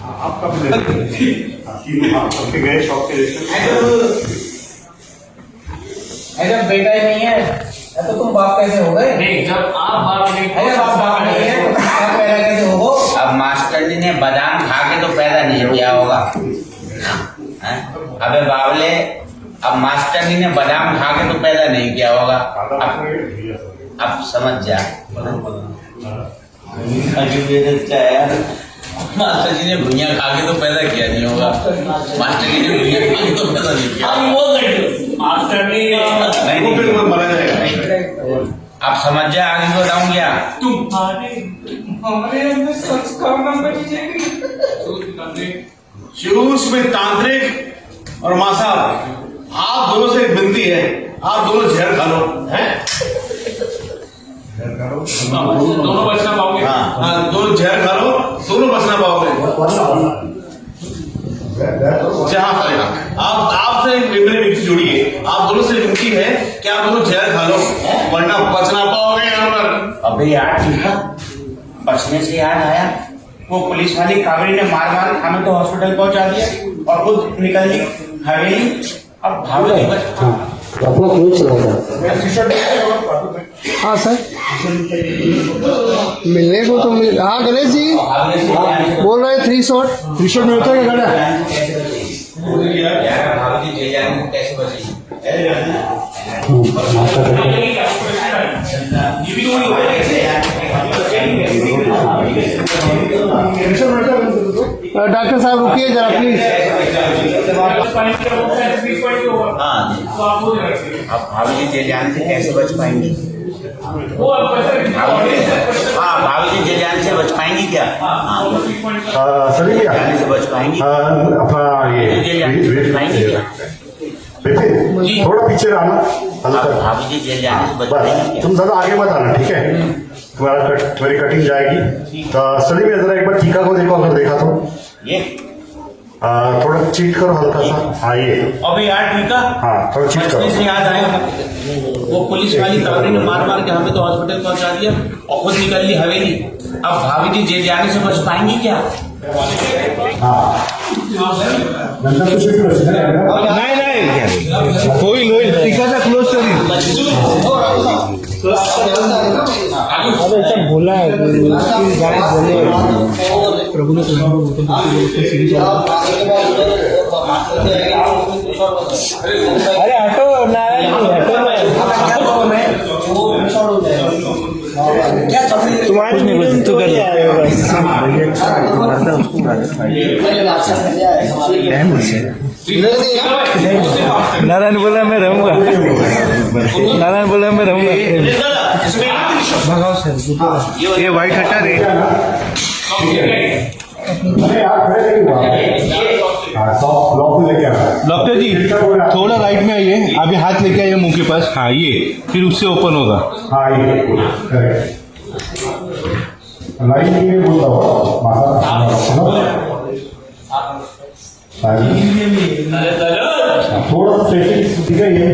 आप कब ले गए शॉप के जब बेटा ही नहीं है तो तुम बाप कैसे हो गए? नहीं, जब आप बाप नहीं बाप नहीं है तो आप पैदा कैसे हो? अब मास्टर जी ने बादाम खा के तो पैदा नहीं किया होगा। अबे बावले, अब मास्टर जी ने बादाम खा के तो पैदा नहीं किया होगा। अब समझ जा। मास्टर जी ने भुइया खा के तो पैदा किया नहीं होगा। मास्टर जी ने भुइया खा के तो पैदा नहीं किया। मास्टर आप समझ जा, आगे बताऊं क्या? हमारे अंदर संस्कार नंबर शुरू में तांत्रिक और माँ साहब, आप दोनों से एक विनती है, आप दोनों जहर खा लो। दोनों बचना पाओगे। हाँ, दोनों जहर खा लो, दोनों बचना पाओगे। जहाँ आप आपसे मेरी विनती जुड़ी है, आप दोनों से विनती है कि आप दोनों जहर खा लो, वरना बचना पाओगे यहाँ पर। अबे यार ठीक है, बचने से याद आया, वो पुलिस वाली कावेरी ने मार मार हमें तो हॉस्पिटल पहुंचा दिया और खुद निकल ली हवेली। अब भाव अपना क्यों चलाता? हाँ सर, मिलने को तो मिल। हाँ गणेश जी बोल रहे 3 शॉट मिलता है क्या? कैसे बची? डॉक्टर साहब रुकिए जरा प्लीज। हाँ, अब भाभी जी जेल जाने से कैसे बच पाएंगे? हाँ, भाभी जी जेल जाने से बच पाएंगी क्या? सभी जाने से बच पाएंगी? अपना जेल पाएंगी क्या? थोड़ा पीछे आना। भाभी जी जेल जाने से बच पाएंगी क्या? तुम ज्यादा आगे मत आना, ठीक है? तुम्हारी कटिंग जाएगी। सभी में जरा एक बार टीका को देखो, अगर देखा तो ये थोड़ा चीट करो हल्का सा। हाँ ये अबे यार ठीक है। हाँ, थोड़ा चीट बचने करो। से याद आया, वो पुलिस वाली कावेरी ने मार मार के हमें तो हॉस्पिटल पहुंचा दिया और खुद निकल ली हवेली। अब भाभी जी जेल जाने से बच पाएंगी क्या? हाँ, नहीं कोई टीका सा क्लोज करिए। अरे सब बोला है बोले प्रभु ने अरे हटो नारायण तुम्हारी नहीं तो कर नारायण बोला मैं रहूंगा। नारायण बोला मैं रहूंगा। भगाओ सर, ये व्हाइट हटा दे। डॉक्टर जी थोड़ा राइट में आइए, अभी हाथ लेके आइए मुंह के पास। हाँ ये फिर उससे ओपन होगा। हाँ ये लाइन ये बोलता थोड़ा सा सेटिंग दिखा, यही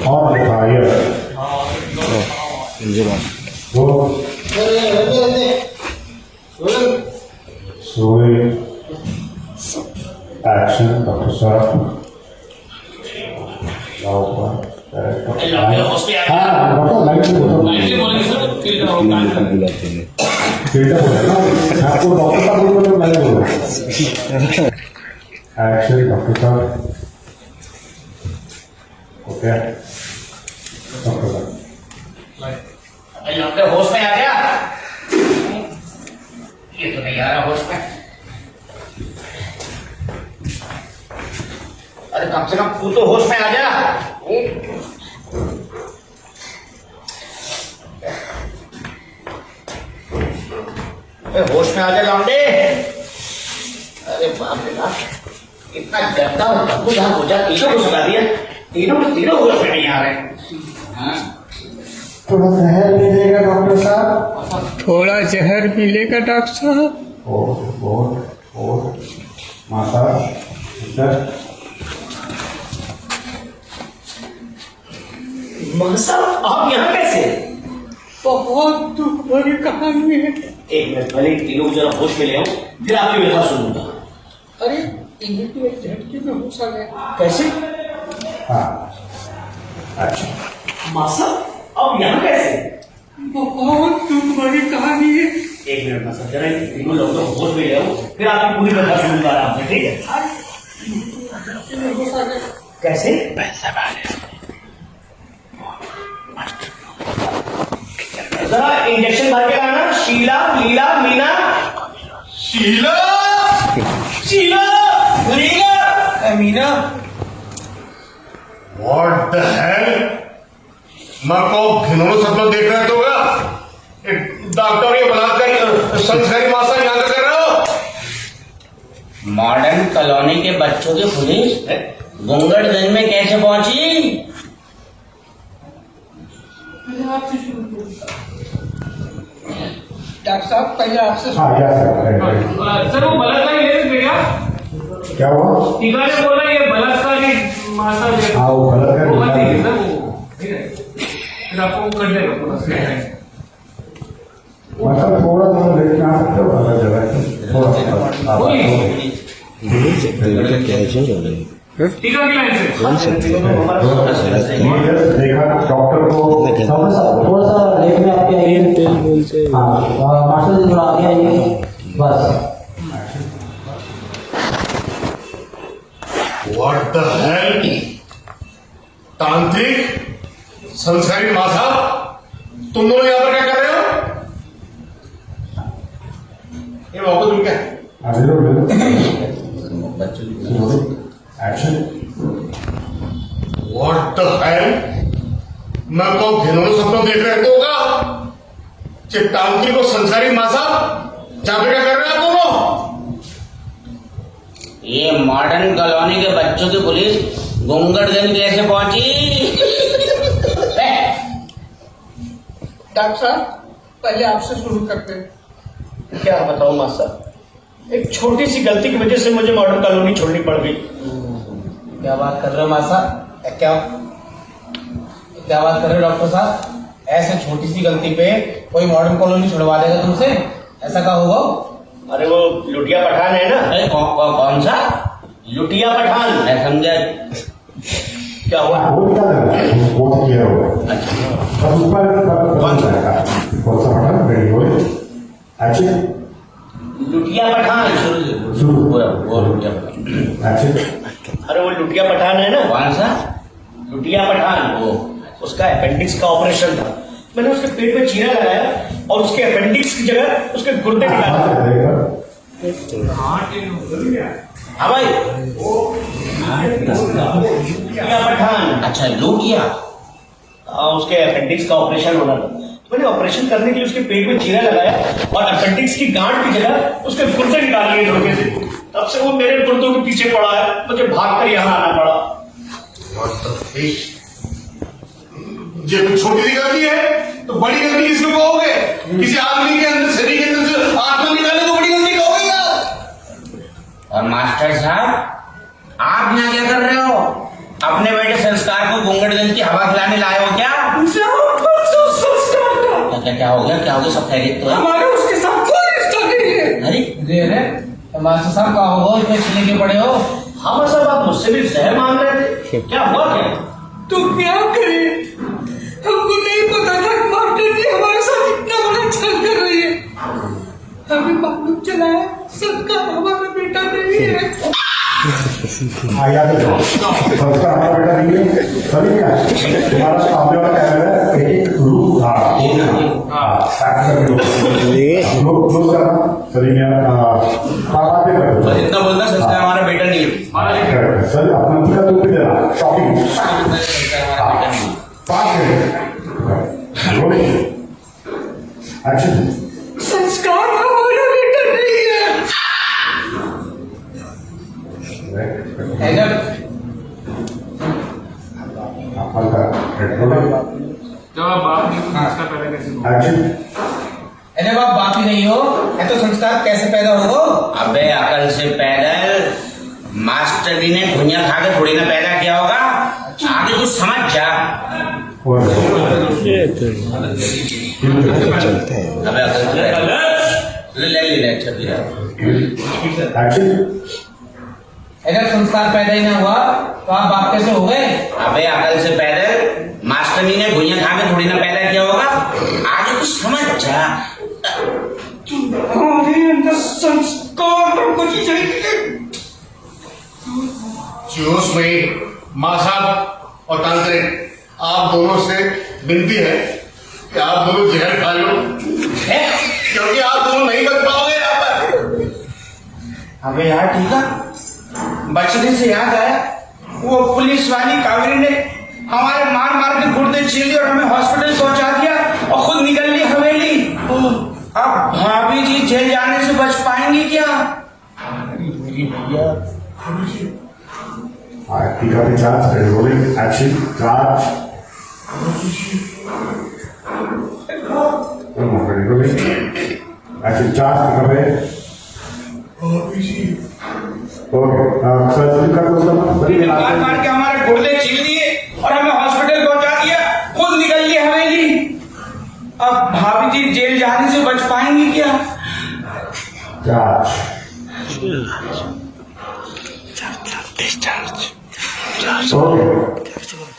और दिखा ये एक्शन डॉक्टर साहब। आपको डॉक्टर साहब बोलो, मैंने बोला एक्शन डॉक्टर साहब। ओके डॉक्टर साहब, होश में आ गया? ये तो नहीं आ रहा होश में। अरे कम से कम तू तो होश में आ जा। होश में आ जा लौंडे। अरे बाप रे बाप, इतना गंदा हो जा। तीनों को सुला दिया, तीनों होश में नहीं आ रहे। थोड़ा जहर मिलेगा डॉक्टर साहब? थोड़ा जहर मिलेगा डॉक्टर साहब। और माता साहब आप यहाँ कैसे? बहुत दुख भरी कहानी है। एक मिनट पहले इन तीनों को जरा होश में ले आओ, फिर आपकी व्यथा सुनूंगा। अरे इन्हें तो एक झटके में होश आ गया। कैसे? हाँ अच्छा मासा अब यहाँ कैसे? बहुत तुम्हारी कहानी है। एक मिनट मासा, जरा इन तीनों लोगों को होश में ले आओ, फिर आपकी पूरी व्यथा सुनूंगा आराम से, ठीक है? होश आ गया। कैसे? जरा इंजेक्शन भर के लाना। शीला, लीला, मीना। शीला, शीला, लीला, मीना, What the hell? मैं को घिनौना सपना देख रहे तो क्या? एक डॉक्टर ये बलात्कारी संस्कारी मासा यहाँ का कर रहे हो? मॉडर्न कॉलोनी के बच्चों की पुलिस गुंगटगंज में कैसे पहुंची? डॉक्टर साहब पहले आपसे हाँ या सर सर वो बलात्कारी ले थे क्या? क्या हुआ टीका ने बोला ये बलात्कारी मासा ले। हाँ वो गलत है वो बात ठीक है सर, वो ठीक है, फिर आपको कर देगा पूरा। मतलब थोड़ा सा लेट में आ सकते हो अलग जगह थोड़ा सा वही टीका की लाइन से देखा डॉक्टर को थोड़ा सा लेट में आपके आइए। हाँ मास्टर जी थोड़ा आगे आइए बस। What the hell? तांत्रिक, संस्कारी मासा, तुम दोनों यहाँ पर क्या कर रहे हो? ये मौका तुम क्या? Action What the hell? मैं को घिनौना सपना देख रहे तो होगा? तांत्रिक और संसारी मासा, जहाँ पे क्या कर रहे हो आप दोनों? ये मॉडर्न कॉलोनी के बच्चों की पुलिस गुंगटगंज कैसे पहुंची? डॉक्टर साहब पहले आपसे शुरू करते हैं। क्या बताऊं मास्टर, एक छोटी सी गलती की वजह से मुझे मॉडर्न कॉलोनी छोड़नी पड़ गई। क्या बात कर रहे हो मासा? क्या बात कर रहे हो डॉक्टर साहब? ऐसे छोटी सी गलती पे कोई मॉडर्न कॉलोनी छुड़वा देगा तुमसे? ऐसा क्या होगा? अरे वो लुटिया पठान है ना? अरे कौन सा? लुटिया पठान। मैं समझा। क्या हुआ? वो क्या वो किया हुआ बस ऊपर कौन सा पढ़ा रेडी हो एक्शन लुटिया पठान। शुरू वो एक्शन अरे वो लुटिया पठान है ना? कौन सा? लुटिया पठान। वो उसका अपेंडिक्स का ऑपरेशन था। मैंने उसके पेट में चीरा लगाया और उसके अपेंडिक्स की जगह उसके गुर्दे निकाला। हाँ भाई, लुटिया पठान। अच्छा लो किया। उसके अपेंडिक्स का ऑपरेशन होना था। मैंने ऑपरेशन करने के लिए उसके पेट में चीरा लगाया और अपेंडिक्स की गांठ की जगह उसके गुर्दे निकाल लिए धोखे से। तब से वो मेरे गुर्दों के पीछे पड़ा है। मुझे भागकर यहाँ आना पड़ा। ये कोई छोटी सी गलती है तो बड़ी गलती किसको कहोगे? किसी आदमी के अंदर, शरीर के अंदर से आत्मा निकाले तो बड़ी गलती कहोगे यार। और मास्टर साहब आप यहाँ क्या कर रहे हो? अपने बेटे संस्कार को गुंगटगंज की हवा खिलाने लाए हो क्या? क्या हो गया? क्या हो गया? सब खैरियत तो है? हमारे उसके साथ कोई रिश्ता नहीं है। अरे मास्टर साहब कहा होगा इतने छिले के पड़े हो? हाँ मास्टर साहब, मुझसे भी जहर मांग रहे थे। क्या हुआ क्या? तो क्या करें? हमको नहीं पता था कि मास्टर जी हमारे साथ इतना बड़ा छल कर रही है। हमें मालूम चला है सबका हमारा बेटा नहीं है। हाँ याद है सबका हमारा बेटा नहीं है सभी क्या तुम्हारा सामने वाला कैमरा है एक रूप हाँ क्लोज करना सभी में बातें कर बस इतना बोलना संस्कार हमारा बेटा नहीं है। सर अपना पूरा दूध देना शॉपिंग संस्कार हमारा बेटा नहीं है। 5 मिनट एक्शन संस्कार हमारा बेटा नहीं है। जब आप बात नहीं तो इसका पहले कैसे होगा? एक्शन जब आप बात ही नहीं हो है तो संस्कार कैसे पैदा होगा? अबे अकल से पैदल मास्टर जी ने भुनिया खा के थोड़ी ना पैदा किया होगा। आगे कुछ समझ जा। चलते हैं अबे अकल से पैदल। ले अच्छा एक्शन अगर संस्कार पैदा ही ना हुआ तो आप बाप कैसे हो गए? अबे अकल से पैदा मास्टरनी ने भुइयां खा के थोड़ी ना पैदा किया होगा। आगे कुछ समझ जा। हमारे अंदर संस्कार हमको चाहिए। जोश में माँ साहब और तांत्रिक, आप दोनों से विनती है कि आप दोनों जहर खा लो, क्योंकि आप दोनों नहीं बच पाओगे यहाँ पर। अबे यार ठीक है, बचने से याद आया, वो पुलिस वाली कावेरी ने हमारे मार मार के गुर्दे छीन लिए और हमें हॉस्पिटल पहुंचा दिया और खुद निकल ली हवेली। अब भाभी जी जेल जाने से बच पाएंगी क्या? pick up the charge and rolling action charge rolling action charge pick up it okay sir जल्दी कर दो मार मार के हमारे गुर्दे छीन लिए और हमें हॉस्पिटल पहुंचा दिया, खुद निकल ली हवेली। अब भाभी जी जेल जाने से बच पाएंगी क्या? charge okay